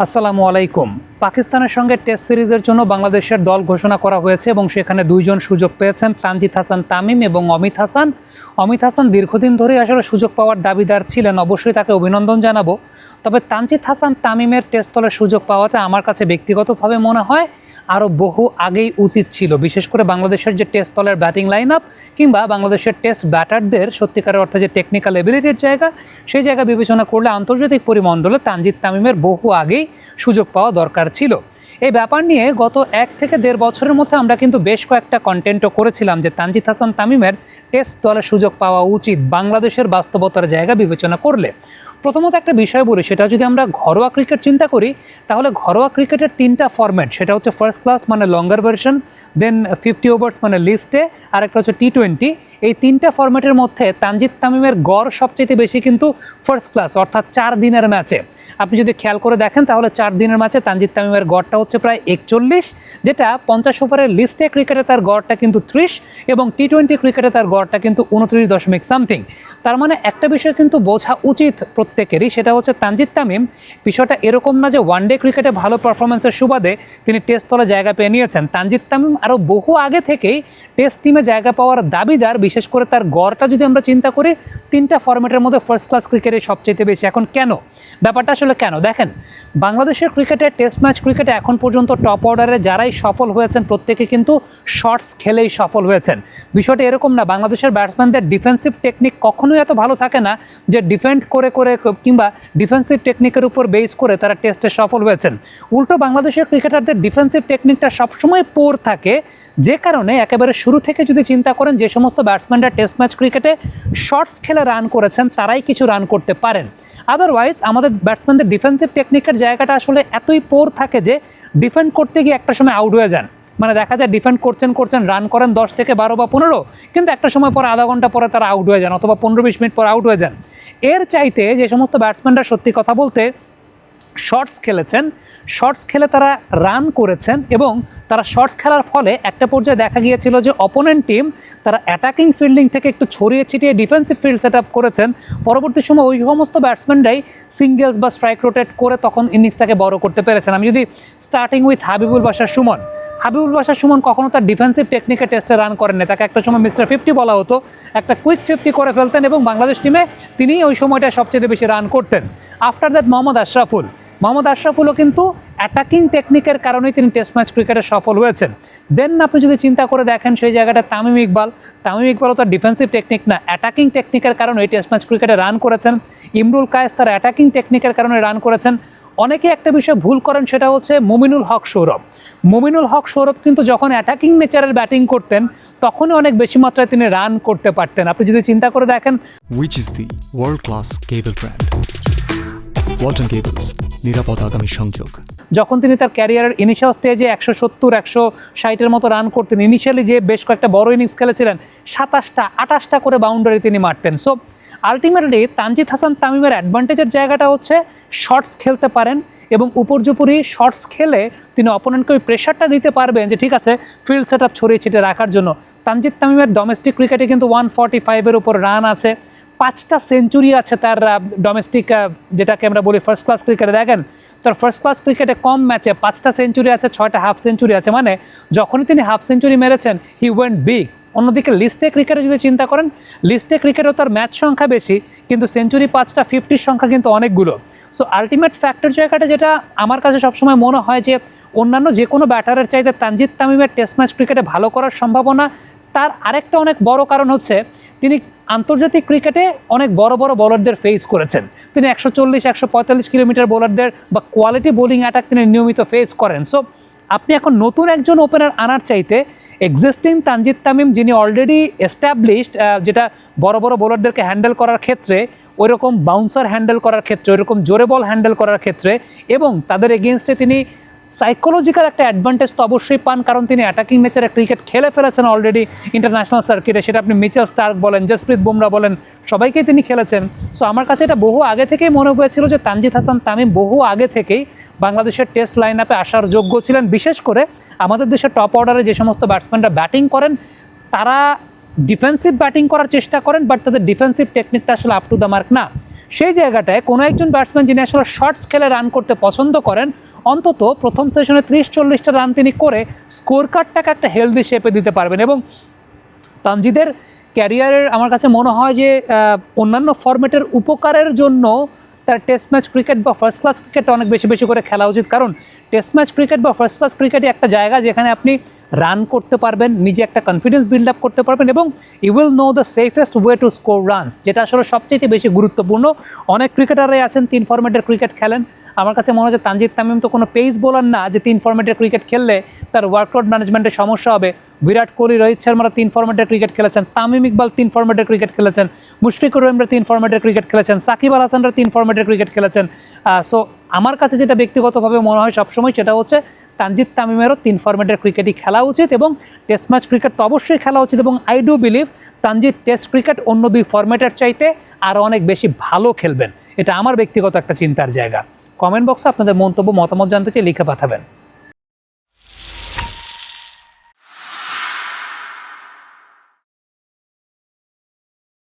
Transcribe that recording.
আসসালামু আলাইকুম। পাকিস্তানের সঙ্গে টেস্ট সিরিজের জন্য বাংলাদেশের দল ঘোষণা করা হয়েছে এবং সেখানে দুইজন সুযোগ পেয়েছেন, তানজিদ হাসান তামিম এবং অমিত হাসান। অমিত হাসান দীর্ঘদিন ধরে আসলে সুযোগ পাওয়ার দাবিদার ছিলেন, অবশ্যই তাকে অভিনন্দন জানাবো। তবে তানজিদ হাসান তামিমের টেস্ট দলের সুযোগ পাওয়াটা আমার কাছে ব্যক্তিগতভাবে মনে হয় আরও বহু আগেই উচিত ছিল। বিশেষ করে বাংলাদেশের যে টেস্ট দলের ব্যাটিং লাইন আপ কিংবা বাংলাদেশের টেস্ট ব্যাটারদের সত্যিকারের অর্থে যে টেকনিক্যাল এবিলিটির জায়গা, সেই জায়গা বিবেচনা করলে আন্তর্জাতিক পরিমণ্ডলে তানজিদ তামিমের বহু আগেই সুযোগ পাওয়া দরকার ছিল। এই ব্যাপার নিয়ে গত 1 থেকে 1.5 বছরের মধ্যে আমরা কিন্তু বেশ কয়েকটা কন্টেন্টও করেছিলাম যে তানজিদ হাসান তামিমের টেস্ট দলের সুযোগ পাওয়া উচিত বাংলাদেশের বাস্তবতার জায়গা বিবেচনা করলে। প্রথমত একটা বিষয় বলি, সেটা যদি আমরা ঘরোয়া ক্রিকেট চিন্তা করি তাহলে ঘরোয়া ক্রিকেটের 3টা ফরম্যাট, সেটা হচ্ছে ফার্স্ট ক্লাস মানে লঙ্গার ভার্সন, দেন 50 ওভার্স মানে লিস্টে, আর একটা হচ্ছে টি20। এই 3টা ফরম্যাটের মধ্যে তানজিদ তামিমের গড় সবচেয়ে বেশি কিন্তু ফার্স্ট ক্লাস, অর্থাৎ 4 দিনের ম্যাচে। আপনি যদি খেয়াল করে দেখেন তাহলে 4 দিনের ম্যাচে তানজিদ তামিমের গড়টা হচ্ছে প্রায় 41, যেটা 50 ওভারের লিস্টে ক্রিকেটে তার গড়টা কিন্তু 30 এবং টি20 ক্রিকেটে তার গড়টা কিন্তু 29 দশমিক সামথিং। তার মানে একটা বিষয় কিন্তু বোঝা উচিত প্রত্যেকেরই, সেটা হচ্ছে তানজিদ তামিম বিষয়টা এরকম না যে ওয়ানডে ক্রিকেটে ভালো পারফরমেন্সের সুবাদে তিনি টেস্ট দলে জায়গা পেয়ে নিয়েছেন। তানজিদ তামিম আরও বহু আগে থেকেই টেস্ট টিমে জায়গা পাওয়ার দাবিদার, বিশেষ করে তার গড়টা যদি আমরা চিন্তা করি 3টা ফরম্যাটের মধ্যে ফার্স্ট ক্লাস ক্রিকেটে সবচেয়ে বেশি। এখন কেন ব্যাপারটা আসলে কেন দেখেন, বাংলাদেশের ক্রিকেটে টেস্ট ম্যাচ ক্রিকেটে এখন পর্যন্ত টপ অর্ডারে যারাই সফল হয়েছেন প্রত্যেকে কিন্তু শর্টস খেলেই সফল হয়েছেন। বিষয়টা এরকম না, বাংলাদেশের ব্যাটসম্যানদের ডিফেন্সিভ টেকনিক কখনোই এত ভালো থাকে না যে ডিফেন্ড করে করে কিংবা ডিফেন্সিভ টেকনিকের উপর বেস করে তারা টেস্টে সফল হয়েছেন। উল্টো বাংলাদেশের ক্রিকেটারদের ডিফেন্সিভ টেকনিকটা সবসময় পোর থাকে, যে কারণে একেবারে শুরু থেকে যদি চিন্তা করেন যে সমস্ত ব্যাটসম্যানরা টেস্ট ম্যাচ ক্রিকেটে শর্টস খেলে রান করেছেন তারাই কিছু রান করতে পারেন। আদারওয়াইজ আমাদের ব্যাটসম্যানদের ডিফেন্সিভ টেকনিকের জায়গাটা আসলে এতই পোর থাকে যে ডিফেন্ড করতে গিয়ে একটা সময় আউট হয়ে যান। মানে দেখা যায় ডিফেন্ড করছেন রান করেন 10 থেকে 12 বা 15, কিন্তু একটা সময় পরে আধা ঘন্টা পরে তারা আউট হয়ে যান অথবা 15-20 মিনিট পর আউট হয়ে যান। এর চাইতে যে সমস্ত ব্যাটসম্যানরা সত্যি কথা বলতে শর্টস খেলেছেন, শর্টস খেলে তারা রান করেছেন এবং তারা শর্টস খেলার ফলে একটা পর্যায়ে দেখা গিয়েছিল যে অপোনেন্ট টিম তারা অ্যাটাকিং ফিল্ডিং থেকে একটু ছড়িয়ে ছিটিয়ে ডিফেন্সিভ ফিল্ড সেট আপ করেছেন। পরবর্তী সময় ওই সমস্ত ব্যাটসম্যানরাই সিঙ্গেলস বা স্ট্রাইক রোটেট করে তখন ইনিংসটাকে বড় করতে পেরেছেন। আমি যদি স্টার্টিং উইথ হাবিবুল বাশার সুমন কখনো তার ডিফেন্সিভ টেকনিকে টেস্টে রান করেন না, তাকে একটা সময় মিস্টার 50 বলা হতো, একটা কুইক 50 করে ফেলতেন এবং বাংলাদেশ টিমে তিনি ওই সময়টা সবচেয়ে বেশি রান করতেন। আফটার দ্যাট মোহাম্মদ আশরাফুলও কিন্তু অ্যাটাকিং টেকনিকের কারণেই তিনি টেস্ট ম্যাচ ক্রিকেটে সফল হয়েছেন। দেন আপনি যদি চিন্তা করে দেখেন সেই জায়গাটা তামিম ইকবালও তার ডিফেন্সিভ টেকনিক না, অ্যাটাকিং টেকনিকের কারণে টেস্ট ম্যাচ ক্রিকেটে রান করেছেন। ইমরুল কায়েস তার অ্যাটাকিং টেকনিকের কারণে রান করেছেন। অনেকে একটা বিষয় ভুল করেন, সেটা হচ্ছে মুমিনুল হক সৌরভ কিন্তু যখন অ্যাটাকিং নেচারের ব্যাটিং করতেন তখনই অনেক বেশি মাত্রায় তিনি রান করতে পারতেন। আপনি যদি চিন্তা করে দেখেন, Which is the world-class cable brand? Walton cables, নিরাপদ আগামী সংযোগ। যখন তিনি তার ক্যারিয়ারের ইনিশিয়াল স্টেজে 170-160 মতো রান করতেন, ইনিশিয়ালি যে বেশ কয়েকটা বড় ইনিংস খেলেছিলেন 27-28টা করে বাউন্ডারি তিনি মারতেন। সো আলটিমেটলি তানজিদ হাসান তামিমের অ্যাডভান্টেজের জায়গাটা হচ্ছে শর্টস খেলতে পারেন এবং উপর্যুপরি শর্টস খেলে তিনি অপোনেন্টকে ওই প্রেশারটা দিতে পারবেন যে ঠিক আছে ফিল্ড সেট আপ ছড়িয়ে ছিটিয়ে রাখার জন্য। তানজিদ তামিমের ডোমেস্টিক ক্রিকেটে কিন্তু 145-এর উপর রান আছে, 5টা সেঞ্চুরি আছে তার ডোমেস্টিক, যেটাকে আমরা বলি ফার্স্ট ক্লাস ক্রিকেটে। দেখেন তার ফার্স্ট ক্লাস ক্রিকেটে কম ম্যাচে 5টা সেঞ্চুরি আছে, 6টা হাফ সেঞ্চুরি আছে, মানে যখনই তিনি হাফ সেঞ্চুরি মেরেছেন হি ওয়েন্ট বিগ। অন্যদিকে লিস্টে ক্রিকেটে যদি চিন্তা করেন, লিস্টে ক্রিকেটেও তার ম্যাচ সংখ্যা বেশি কিন্তু সেঞ্চুরি 5টা, 50-র সংখ্যা কিন্তু অনেকগুলো। সো আলটিমেট ফ্যাক্টর জায়গাটা যেটা আমার কাছে সবসময় মনে হয় যে অন্যান্য যে কোনো ব্যাটারের চাইতে তানজিদ তামিমের টেস্ট ম্যাচ ক্রিকেটে ভালো করার সম্ভাবনা, তার আরেকটা অনেক বড় কারণ হচ্ছে তিনি আন্তর্জাতিক ক্রিকেটে অনেক বড় বড় বোলারদের ফেস করেছেন। তিনি 140-145 কিলোমিটার বোলারদের বা কোয়ালিটি বোলিং অ্যাটাক তিনি নিয়মিত ফেস করেন। সো আপনি এখন নতুন একজন ওপেনার আনার চাইতে এক্সিস্টিং তানজিদ তামিম যিনি অলরেডি এস্টাবলিশড, যেটা বড় বড় বোলারদেরকে হ্যান্ডেল করার ক্ষেত্রে, ওইরকম বাউন্সার হ্যান্ডেল করার ক্ষেত্রে, ওইরকম জোরে বল হ্যান্ডেল করার ক্ষেত্রে এবং তাদের এগেনস্টে তিনি সাইকোলজিক্যাল একটা অ্যাডভান্টেজ তো অবশ্যই পান, কারণ তিনি অ্যাটাকিং নেচারে ক্রিকেট খেলে ফেলেছেন অলরেডি ইন্টারন্যাশনাল সার্কিটে। সেটা আপনি মিচেল স্টার্ক বলেন, জসপ্রীত বুমরা বলেন, সবাইকেই তিনি খেলেছেন। সো আমার কাছে এটা বহু আগে থেকেই মনে হয়েছিল যে তানজিদ হাসান তামিম বহু আগে থেকেই বাংলাদেশের টেস্ট লাইন আপে আসার যোগ্য ছিলেন। বিশেষ করে আমাদের দেশের টপ অর্ডারে যে সমস্ত ব্যাটসম্যানরা ব্যাটিং করেন তারা ডিফেন্সিভ ব্যাটিং করার চেষ্টা করেন, বাট তাদের ডিফেন্সিভ টেকনিকটা আসলে আপ টু দ্য মার্ক না। সেই জায়গাটায় কোনো একজন ব্যাটসম্যান যিনি আসলে শর্টস খেলে রান করতে পছন্দ করেন, অন্তত প্রথম সেশনে 30-40টা রান তিনি করে স্কোর কার্ডটাকে একটা হেলদি শেপে দিতে পারবেন। এবং তানজিদের ক্যারিয়ারের আমার কাছে মনে হয় যে অন্যান্য ফরম্যাটের উপকারের জন্য তার টেস্ট ম্যাচ ক্রিকেট বা ফার্স্ট ক্লাস ক্রিকেট অনেক বেশি বেশি করে খেলা উচিত। কারণ টেস্ট ম্যাচ ক্রিকেট বা ফার্স্ট ক্লাস ক্রিকেটই একটা জায়গা যেখানে আপনি রান করতে পারবেন, নিজে একটা কনফিডেন্স বিল্ড আপ করতে পারবেন এবং you will know the safest way to score runs, যেটা আসলে সবচেয়ে বেশি গুরুত্বপূর্ণ। অনেক ক্রিকেটাররাই আছেন 3 ফরম্যাটের ক্রিকেট খেলেন। আমার কাছে মনে হয় যে তানজিদ তামিম তো কোনো পেস বোলার না যে 3 ফরম্যাটের ক্রিকেট খেললে তার ওয়ার্কলোড ম্যানেজমেন্টের সমস্যা হবে। বিরাট কোহলি, রোহিত শর্মারা 3 ফরম্যাটের ক্রিকেট খেলেছেন, তামিম ইকবাল 3 ফরম্যাটের ক্রিকেট খেলেছেন, মুশফিকুর রহিমরা 3 ফরম্যাটের ক্রিকেট খেলেছেন, সাকিব আল হাসানরা 3 ফরম্যাটের ক্রিকেট খেলেছেন। সো আমার কাছে যেটা ব্যক্তিগতভাবে মনে হয় সবসময় সেটা হচ্ছে তানজিদ তামিমেরও 3 ফরম্যাটের ক্রিকেটই খেলা উচিত এবং টেস্ট ম্যাচ ক্রিকেট তো অবশ্যই খেলা উচিত। এবং I do believe Tanzid test cricket অন্য 2 ফরম্যাটের চাইতে আরও অনেক বেশি ভালো খেলবেন। এটা আমার ব্যক্তিগত একটা চিন্তার জায়গা। কমেন্ট বক্সে আপনাদের মন্তব্য মতামত জানতে চাই, লিখে পাঠাবেন।